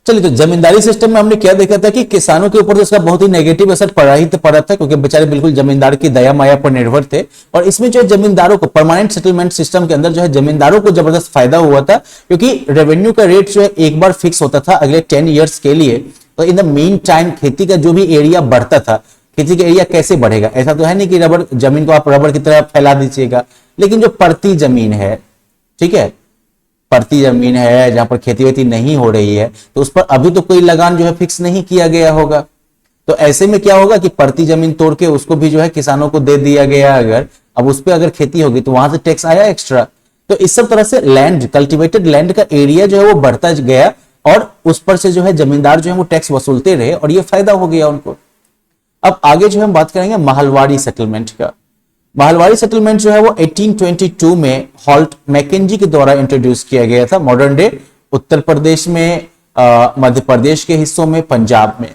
चलिए, तो जमींदारी सिस्टम में हमने क्या देखा था कि किसानों के ऊपर तो इसका बहुत ही नेगेटिव असर पड़ा ही तो पड़ा था, क्योंकि बेचारे बिल्कुल जमींदार की दया माया पर निर्भर थे। और इसमें जो है जमींदारों को परमानेंट सेटलमेंट सिस्टम के अंदर जो है जमींदारों को जबरदस्त फायदा हुआ था, क्योंकि रेवेन्यू का रेट जो है एक बार फिक्स होता था अगले 10 ईयर्स के लिए। तो इन द मीन टाइम खेती का जो भी एरिया बढ़ता था, खेती का एरिया कैसे बढ़ेगा, ऐसा तो है नहीं कि रबड़ जमीन को आप रबड़ की तरह फैला दीजिएगा, लेकिन जो पड़ती जमीन है, ठीक है, पड़ती जमीन है जहां पर खेती वेती नहीं हो रही है, तो उस पर अभी तो कोई लगान जो है फिक्स नहीं किया गया होगा। तो ऐसे में क्या होगा कि पड़ती जमीन तोड़ के उसको भी जो है किसानों को दे दिया गया, अगर अब उस पर अगर खेती होगी तो वहां से टैक्स आया एक्स्ट्रा। तो इस सब तरह से लैंड, कल्टिवेटेड लैंड का एरिया जो है वो बढ़ता गया और उस पर से जो है जमींदार जो है वो टैक्स वसूलते रहे और ये फायदा हो गया उनको। अब आगे जो हम बात करेंगे महलवाड़ी सेटलमेंट का। महलवाड़ी सेटलमेंट जो है वो 1822 में हॉल्ट मैकेंजी के द्वारा इंट्रोड्यूस किया गया था, मॉडर्न डे उत्तर प्रदेश में, मध्य प्रदेश के हिस्सों में, पंजाब में।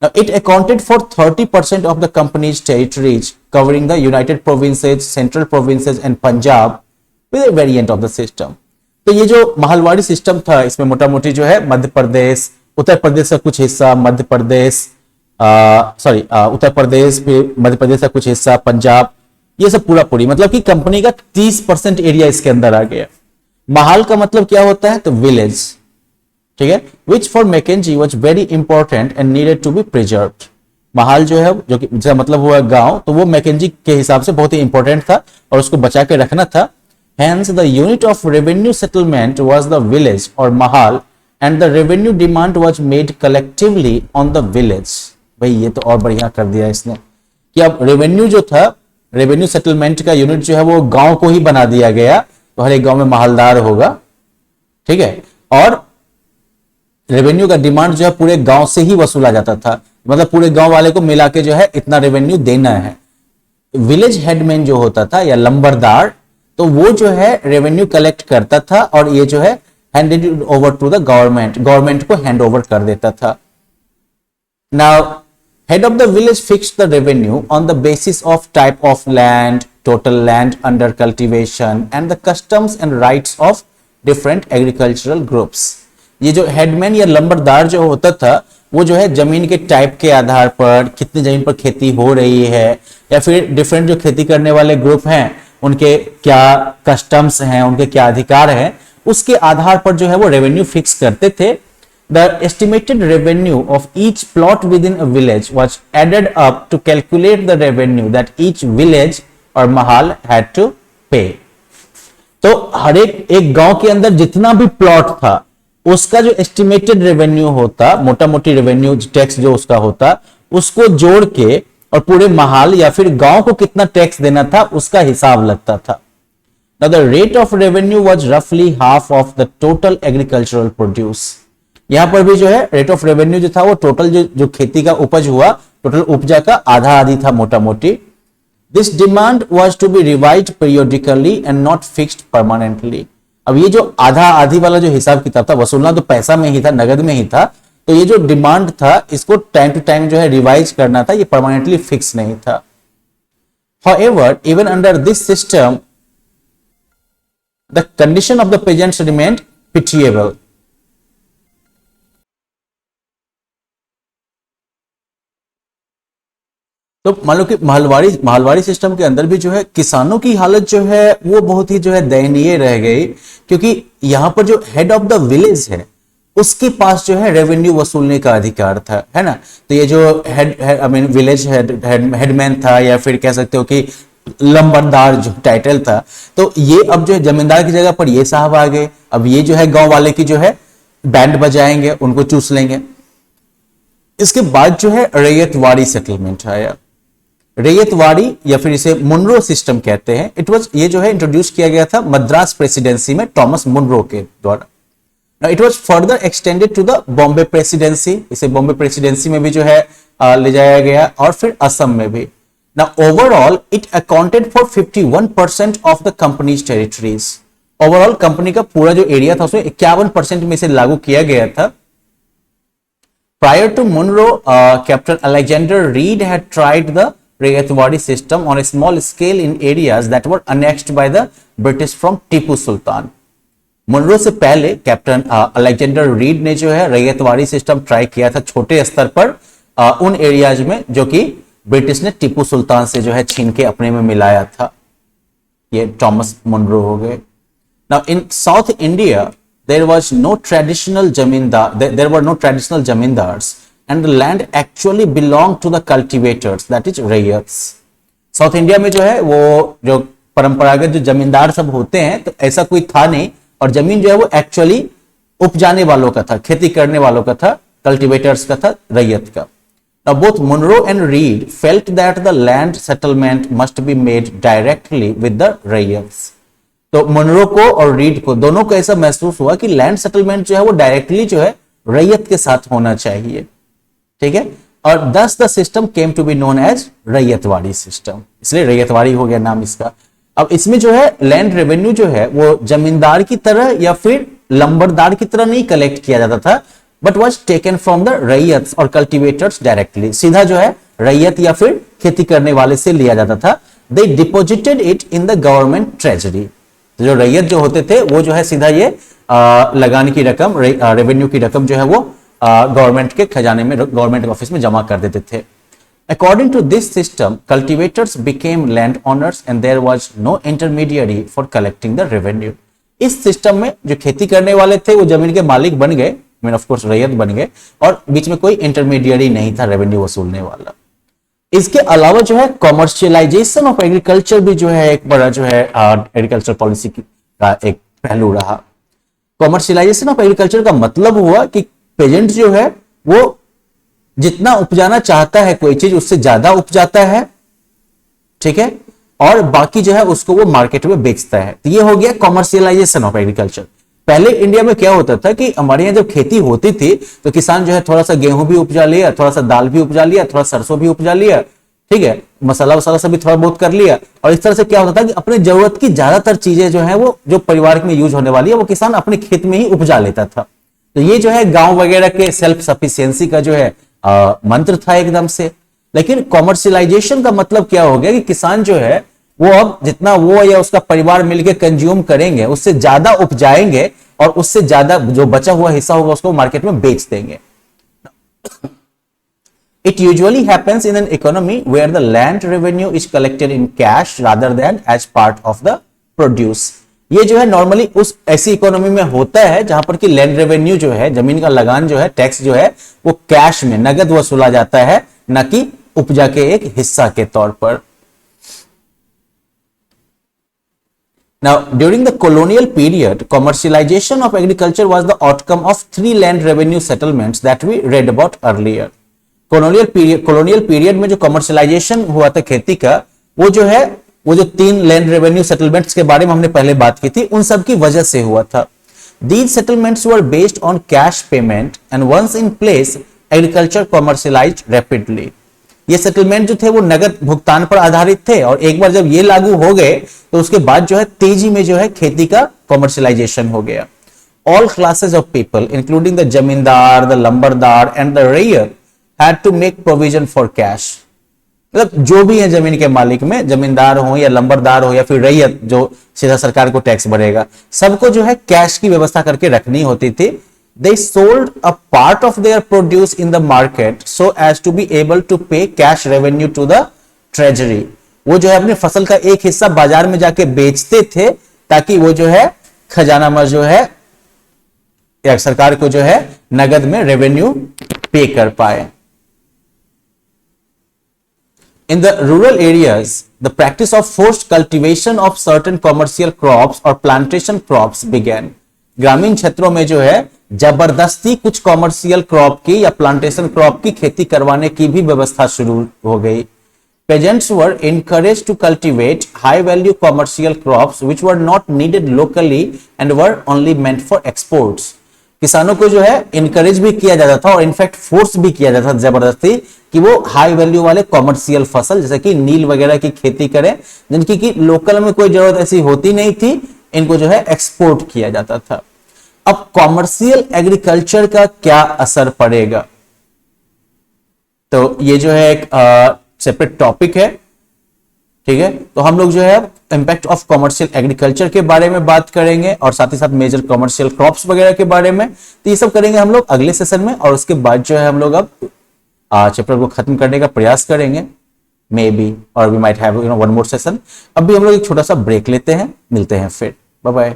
Now, it accounted for 30% of the company's territories, covering the United Provinces, Central Provinces and Punjab with a variant of the system. तो ये जो महलवाड़ी सिस्टम था, इसमें मोटा मोटी जो है मध्य प्रदेश, उत्तर प्रदेश का कुछ हिस्सा, मध्य प्रदेश, उत्तर प्रदेश, फिर मध्य प्रदेश का कुछ हिस्सा, पंजाब, ये सब पूरा पूरी, मतलब कि कंपनी का 30% एरिया इसके अंदर आ गया। महल का मतलब क्या होता है, तो विलेज, ठीक है, which for Mackenzie was very important and needed to be preserved. महल जो है, जो कि जिसका मतलब हुआ गांव, तो वो मैकेंजी के हिसाब से बहुत ही इंपॉर्टेंट था और उसको बचा के रखना था। Hence, the unit of revenue settlement was the village or mahal, and the revenue demand was made collectively on the village. भाई ये तो और बढ़िया कर दिया इसने कि अब रेवेन्यू जो था, रेवेन्यू सेटलमेंट का यूनिट जो है वो गांव को ही बना दिया गया, तो हर एक गांव में महलदार होगा, ठीक है, और रेवेन्यू का डिमांड जो है पूरे गांव से ही वसूला जाता था, मतलब पूरे गांव वाले को मिला के जो है इतना रेवेन्यू देना है। विलेज हेडमैन जो होता था या लंबरदार, तो वो जो है रेवेन्यू कलेक्ट करता था और ये जो है handed over to the government, government को हैंड ओवर कर देता था। Now head of the village fixed the revenue on the basis of type of land, total land under cultivation and the customs and rights of different agricultural groups. ये जो headman या लंबरदार जो होता था, वो जो है जमीन के टाइप के आधार पर, कितनी जमीन पर खेती हो रही है या फिर डिफरेंट जो खेती करने वाले ग्रुप हैं उनके क्या कस्टम्स हैं, उनके क्या अधिकार हैं, उसके आधार पर जो है वो रेवेन्यू फिक्स करते थे। The estimated revenue of each plot within a village was added up to calculate the revenue that each village or mahal had to pay. तो हर एक गांव के अंदर जितना भी प्लॉट था उसका जो एस्टिमेटेड रेवेन्यू होता, मोटा मोटी रेवेन्यू टैक्स जो उसका होता, उसको जोड़ के और पूरे महल या फिर गांव को कितना टैक्स देना था उसका हिसाब लगता था। Now the rate of revenue was roughly half of the total agricultural produce. यहां पर भी जो है रेट ऑफ रेवेन्यू जो था वो टोटल जो खेती का उपज हुआ, टोटल उपजा का आधा आधी था मोटा मोटी। This demand was to be revised periodically and not fixed permanently. अब ये जो आधा आधी वाला जो हिसाब किताब था, वसूलना तो पैसा में ही था, नगद में ही था, तो ये जो डिमांड था इसको टाइम टू टाइम जो है रिवाइज करना था, ये परमानेंटली फिक्स नहीं था। However, even under this system, the condition of the peasants remained pitiable. तो मान लो कि महलवाड़ी सिस्टम के अंदर भी जो है किसानों की हालत जो है वो बहुत ही जो है दयनीय रह गई, क्योंकि यहां पर जो हेड ऑफ द विलेज है उसके पास जो है रेवेन्यू वसूलने का अधिकार था, है ना। तो ये जो विलेज हेडमैन था या फिर कह सकते हो कि लंबरदार जो टाइटल था, तो ये अब जो है जमींदार की जगह पर ये साहब आ गए। अब ये जो है गांव वाले की जो है बैंड बजाएंगे, उनको चूस लेंगे। इसके बाद जो है रैयतवाड़ी सेटलमेंट आया। रैयतवाड़ी या फिर इसे मुनरो सिस्टम कहते हैं। ये जो है इंट्रोड्यूस किया गया था मद्रास प्रेसिडेंसी में टॉमस मुनरो के द्वारा। It was further extended to the Bombay presidency. इसे बॉम्बे प्रेसिडेंसी में भी जो है ले जाया गया और फिर असम में भी। Now overall it accounted for 51% of the company's territories. Overall company का पूरा जो एरिया था उसमें 51% में इसे लागू किया गया था। Prior to Monroe, Captain Alexander Reed had tried the Rayatwadi system on a small scale in areas that were annexed by the British from Tipu Sultan. Munro से पहले कैप्टन अलेक्जेंडर रीड ने जो है रैयतवाड़ी सिस्टम ट्राई किया था छोटे स्तर पर उन एरियाज में जो कि ब्रिटिश ने टीपू सुल्तान से जो है छीन के अपने में मिलाया था। ये थॉमस मुनरो हो गए। Now in south India there was no traditional zamindar, there were no traditional zamindars and the land actually belonged to the cultivators, that is rayyats. South India में जो है वो जो परंपरागत जो जमींदार सब होते हैं तो ऐसा कोई था नहीं, और जमीन जो है वो एक्चुअली उपजाने वालों का था, खेती करने वालों का था, कल्टीवेटर्स का था, रैयत का। Now both Munro and Reed felt that the land settlement must be made directly with the rayyats. तो मुनरो को और रीड को दोनों को ऐसा महसूस हुआ कि लैंड सेटलमेंट जो है वो डायरेक्टली जो है रैयत के साथ होना चाहिए, ठीक है, और thus the system came to be known as ryotwari system, इसलिए रैयतवाड़ी हो गया नाम इसका। अब इसमें जो है लैंड रेवेन्यू जो है वो जमींदार की तरह या फिर लंबरदार की तरह नहीं कलेक्ट किया जाता था, but was taken from the रैयत और कल्टीवेटर्स डायरेक्टली, सीधा जो है रैयत या फिर खेती करने वाले से लिया जाता था। They deposited it in the government treasury, जो रैयत जो होते थे वो जो है सीधा ये लगान की रकम, रेवेन्यू की रकम जो है वो गवर्नमेंट के खजाने में, गवर्नमेंट ऑफिस में जमा कर देते थे। According to this system cultivators became land owners and there was no intermediary for collecting the revenue. इस सिस्टम में जो खेती करने वाले थे वो जमीन के मालिक बन गए, मीन ऑफ कोर्स रैयत बन गए, और बीच में कोई इंटरमीडिएरी नहीं था रेवेन्यू वसूलने वाला। इसके अलावा जो है कॉमर्शियलाइजेशन ऑफ एग्रीकल्चर भी जो है एक बड़ा जो है एग्रीकल्चर पॉलिसी का एक पहलू रहा। कॉमर्शियलाइजेशन ऑफ एग्रीकल्चर का मतलब हुआ कि पेजेंट जो है वो जितना उपजाना चाहता है कोई चीज उससे ज्यादा उपजाता है, ठीक है, और बाकी जो है उसको वो मार्केट में बेचता है। तो ये हो गया कॉमर्शियलाइजेशन ऑफ एग्रीकल्चर। पहले इंडिया में क्या होता था कि हमारे यहाँ जब खेती होती थी तो किसान जो है थोड़ा सा गेहूं भी उपजा लिया, थोड़ा सा दाल भी उपजा लिया, थोड़ा सरसों भी उपजा लिया, ठीक है, मसाला वसाला सब भी थोड़ा बहुत कर लिया, और इस तरह से क्या होता था कि अपने जरूरत की ज्यादातर चीजें जो है वो जो परिवार में यूज होने वाली है वो किसान अपने खेत में ही उपजा लेता था। तो ये जो है गांव वगैरह के सेल्फ सफिशियंसी का जो है मंत्र था एकदम से। लेकिन कॉमर्शियलाइजेशन का मतलब क्या हो गया कि किसान जो है वो अब जितना वो या उसका परिवार मिलकर कंज्यूम करेंगे उससे ज्यादा उपजाएंगे और उससे ज्यादा जो बचा हुआ हिस्सा होगा उसको मार्केट में बेच देंगे। It usually happens in an economy where the land revenue is collected in cash rather than as part of the produce. ये जो है नॉर्मली उस ऐसी इकोनॉमी में होता है जहां पर कि लैंड रेवेन्यू जो है, जमीन का लगान जो है, टैक्स जो है वो कैश में नगद वसूला जाता है, न कि उपजा के एक हिस्सा के तौर पर। Now, during the colonial period, commercialization of agriculture was the outcome of 3 land revenue settlements that we read about earlier. colonial period में जो commercialization हुआ था खेती का, वो जो है वो जो 3 land revenue settlements के बारे में हमने पहले बात की थी, उन सब की वजह से हुआ था। These settlements were based on cash payment and once in place, agriculture commercialized rapidly. ये सेटलमेंट जो थे वो नगद भुगतान पर आधारित थे, और एक बार जब ये लागू हो गए तो उसके बाद जो है तेजी में जो है खेती का कॉमर्शियलाइजेशन हो गया। All classes of people including the zamindar, the lambardar and the ryot had to make provision for cash. मतलब जो भी है जमीन के मालिक में, जमींदार हो या लंबरदार हो या फिर रैयत जो सीधा सरकार को टैक्स भरेगा, सबको जो है कैश की व्यवस्था करके रखनी होती थी। They sold a part of their produce in the market so as to be able to pay cash revenue to the treasury. वो जो है अपनी फसल का एक हिस्सा बाजार में जाके बेचते थे ताकि वो जो है खजाना में जो है या सरकार को जो है नगद में रेवेन्यू पे कर पाए। In the rural areas, the practice of forced cultivation of certain commercial crops or plantation crops began. ग्रामीण क्षेत्रों में जो है जबरदस्ती कुछ कॉमर्शियल क्रॉप की या प्लांटेशन क्रॉप की खेती करवाने की भी व्यवस्था शुरू हो गई। Peasants were encouraged to cultivate high value commercial crops which were not needed locally and were only meant for exports. किसानों को जो है इनकरेज भी किया जाता था और इनफैक्ट फोर्स भी किया जाता था जबरदस्ती कि वो हाई वैल्यू वाले कॉमर्शियल फसल जैसे कि नील वगैरह की खेती करें, जिनकी की लोकल में कोई जरूरत ऐसी होती नहीं थी, इनको जो है एक्सपोर्ट किया जाता था। अब कॉमर्शियल एग्रीकल्चर का क्या असर पड़ेगा, तो ये जो है एक सेपरेट टॉपिक है। ठीक है, तो हम लोग जो है इम्पैक्ट ऑफ कॉमर्शियल एग्रीकल्चर के बारे में बात करेंगे और साथ ही साथ मेजर कॉमर्शियल क्रॉप्स वगैरह के बारे में। तो ये सब करेंगे हम लोग अगले सेशन में, और उसके बाद जो है हम लोग अब चैप्टर को खत्म करने का प्रयास करेंगे मे बी, और we might have one more session. अभी हम लोग एक छोटा सा ब्रेक लेते हैं, मिलते हैं फिर, बाय बाय।